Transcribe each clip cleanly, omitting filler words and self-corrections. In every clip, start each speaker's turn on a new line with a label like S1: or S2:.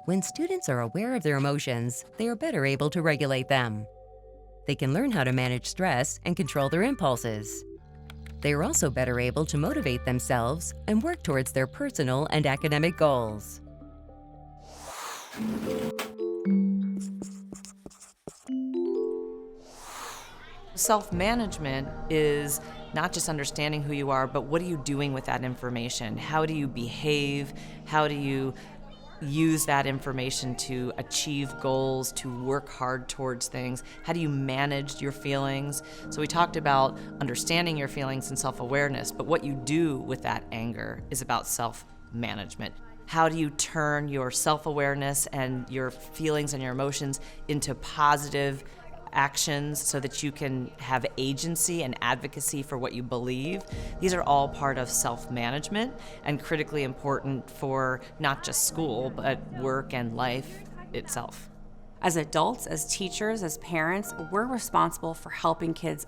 S1: When students are aware of their emotions, they are better able to regulate them. They can learn how to manage stress and control their impulses. They are also better able to motivate themselves and work towards their personal and academic goals.
S2: Self-management is not just understanding who you are, but what are you doing with that information? How do you behave? How do you use that information to achieve goals, to work hard towards things? How do you manage your feelings? So we talked about understanding your feelings and self-awareness, but what you do with that anger is about self-management. How do you turn your self-awareness and your feelings and your emotions into positive actions so that you can have agency and advocacy for what you believe? These are all part of self-management and critically important for not just school, but work and life itself.
S3: As adults, as teachers, as parents, we're responsible for helping kids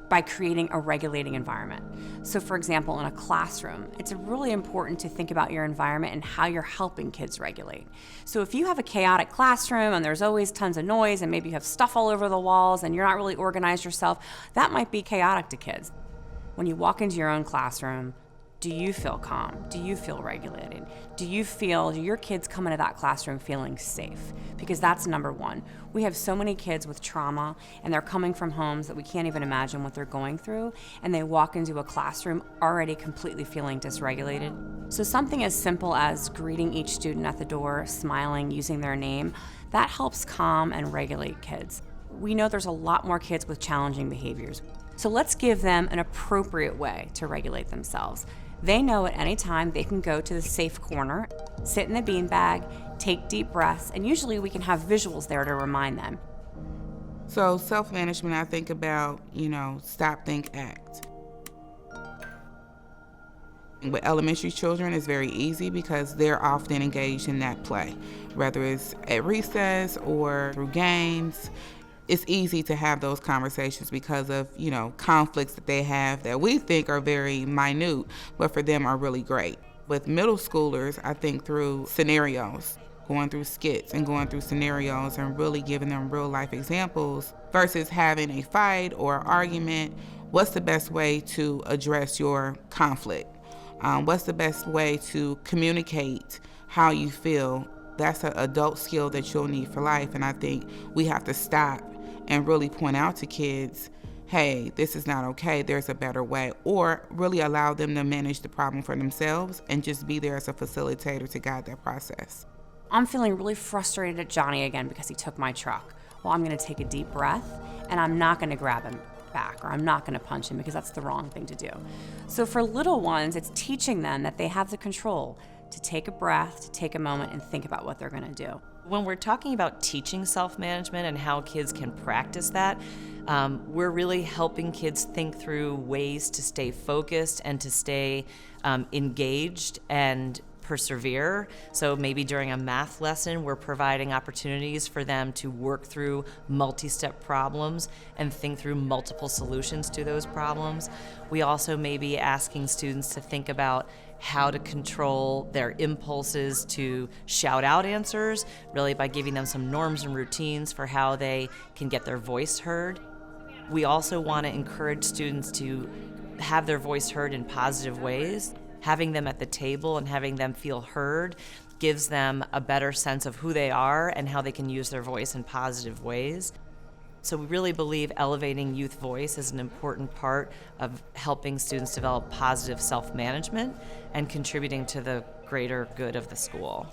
S3: by creating a regulating environment. So for example, in a classroom, it's really important to think about your environment and how you're helping kids regulate. So if you have a chaotic classroom and there's always tons of noise and maybe you have stuff all over the walls and you're not really organized yourself, that might be chaotic to kids. When you walk into your own classroom, do you feel calm? Do you feel regulated? Do your kids come into that classroom feeling safe? Because that's number one. We have so many kids with trauma and they're coming from homes that we can't even imagine what they're going through, and they walk into a classroom already completely feeling dysregulated. So something as simple as greeting each student at the door, smiling, using their name, that helps calm and regulate kids. We know there's a lot more kids with challenging behaviors. So let's give them an appropriate way to regulate themselves. They know at any time they can go to the safe corner, sit in the beanbag, take deep breaths, and usually we can have visuals there to remind them.
S4: So self-management, I think about, stop, think, act. With elementary children, it's very easy because they're often engaged in that play, whether it's at recess or through games. It's easy to have those conversations because of, conflicts that they have that we think are very minute, but for them are really great. With middle schoolers, I think through scenarios, going through skits and going through scenarios and really giving them real life examples versus having a fight or argument. What's the best way to address your conflict? What's the best way to communicate how you feel? That's an adult skill that you'll need for life, and I think we have to stop and really point out to kids, hey, this is not okay, there's a better way, or really allow them to manage the problem for themselves and just be there as a facilitator to guide that process.
S3: I'm feeling really frustrated at Johnny again because he took my truck. Well, I'm gonna take a deep breath and I'm not gonna grab him back, or I'm not gonna punch him because that's the wrong thing to do. So for little ones, it's teaching them that they have the control to take a breath, to take a moment and think about what they're gonna do.
S2: When we're talking about teaching self-management and how kids can practice that, we're really helping kids think through ways to stay focused and to stay engaged and persevere. So maybe during a math lesson, we're providing opportunities for them to work through multi-step problems and think through multiple solutions to those problems. We also may be asking students to think about how to control their impulses to shout out answers, really by giving them some norms and routines for how they can get their voice heard. We also want to encourage students to have their voice heard in positive ways. Having them at the table and having them feel heard gives them a better sense of who they are and how they can use their voice in positive ways. So we really believe elevating youth voice is an important part of helping students develop positive self-management and contributing to the greater good of the school.